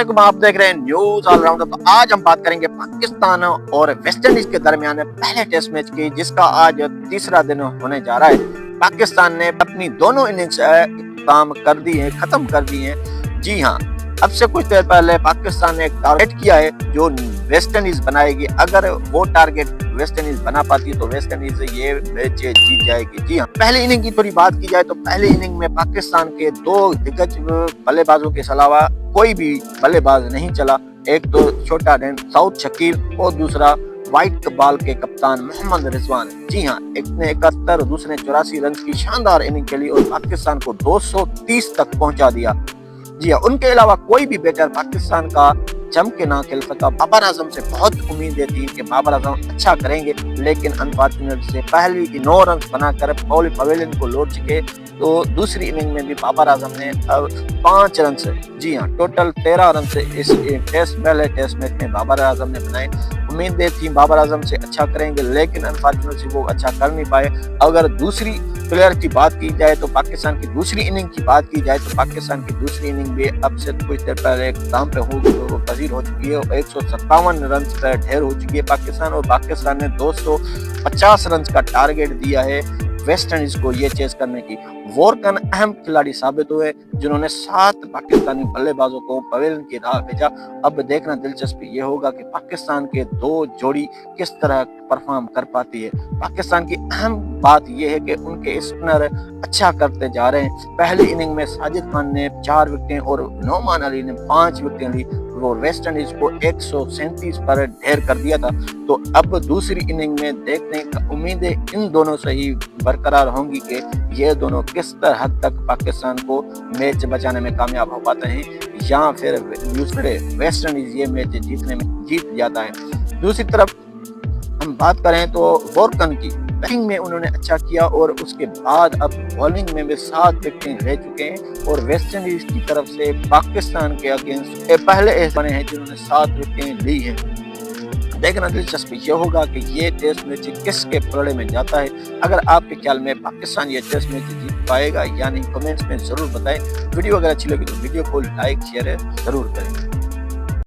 अस्सलामुअलैकुम, आप देख रहे हैं न्यूज ऑलराउंडर। तो आज हम बात करेंगे पाकिस्तान और वेस्ट इंडीज के दरमियान पहले टेस्ट मैच की, जिसका आज तीसरा दिन होने जा रहा है। पाकिस्तान ने अपनी दोनों इनिंग्स काम कर दी है, खत्म कर दी है। जी हाँ, अब से कुछ देर पहले पाकिस्तान ने एक टारगेट किया है जो वेस्ट इंडीज बनाएगी। अगर वो टारगेट वेस्ट इंडीज बना पाती तो वेस्ट इंडीज ये मैच जीत जाएगी। जी हाँ, पहली इनिंग की थोड़ी बात की जाए तो पहली इनिंग में पाकिस्तान के दो दिग्गज बल्लेबाजों के अलावा कोई भी बल्लेबाज नहीं चला। एक तो छोटा डैन साउथ शकील और दूसरा व्हाइट बॉल के कप्तान मोहम्मद रिजवान। जी हाँ, एक ने 71 दूसरे 84 रन की शानदार इनिंग खेली और पाकिस्तान को 230 तक पहुंचा दिया। जी हाँ, उनके अलावा कोई भी बैटर पाकिस्तान का जम के ना खेल सका। बाबर आजम से बहुत उम्मीदें थी कि बाबर आजम अच्छा करेंगे, लेकिन अनफॉर्चुनेट से पहली 9 रन बनाकर पवेलियन को लौट चुके। तो दूसरी इनिंग में भी बाबर आजम ने अब 5 रन से, जी हाँ, टोटल 13 रन से इस पहले टेस्ट मैच में बाबर आजम ने बनाए। उम्मीदें थी बाबर आजम से अच्छा करेंगे, लेकिन अनफॉर्चुनेटली वो अच्छा कर नहीं पाए। अगर दूसरी प्लेयर की बात की जाए तो पाकिस्तान की दूसरी इनिंग की बात की जाए तो पाकिस्तान की दूसरी इनिंग भी अब से कुछ देर पहले एग्जाम पे पजीर हो चुकी है। 157 रन पर ढेर हो चुकी है पाकिस्तान, और पाकिस्तान ने 250 रन का टारगेट दिया है वेस्ट इंडीज को ये चेस करने की। वॉर्कन अहम खिलाड़ी साबित हुए, जिन्होंने 7 पाकिस्तानी बल्लेबाजों को पवेलियन की राह भेजा। अब देखना दिलचस्पी ये होगा कि पाकिस्तान के 2 जोड़ी किस तरह परफॉर्म कर पाती है। पाकिस्तान की अहम बात यह है कि उनके स्पिनर अच्छा करते जा रहे हैं। पहली इनिंग में साजिद खान ने 4 विकेटें और नोमान अली ने 5 विकेटें ली। वो वेस्ट इंडीज को 137 पर ढेर कर दिया था। तो अब दूसरी इनिंग में देखने का उम्मीदें इन दोनों से ही बरकरार होंगी कि ये दोनों किस हद तक पाकिस्तान को मैच बचाने में कामयाब हो पाते हैं, या फिर दूसरे वेस्ट इंडीज ये मैच जीतने में जीत जाता है। दूसरी तरफ हम बात करें तो वॉर्कन की बैटिंग में उन्होंने अच्छा किया, और उसके बाद अब बॉलिंग में भी 7 विकेटें ले चुके हैं। और वेस्ट इंडीज की तरफ से पाकिस्तान के अगेंस्ट पहले ऐसे बने हैं जिन्होंने 7 विकेटें ली हैं। देखना दिलचस्प ये होगा कि ये टेस्ट मैच किसके पलड़े में जाता है। अगर आपके ख्याल में पाकिस्तान ये टेस्ट मैच जीत पाएगा या नहीं, कमेंट्स में जरूर बताएं। वीडियो अगर अच्छी लगी तो वीडियो को लाइक शेयर जरूर करें।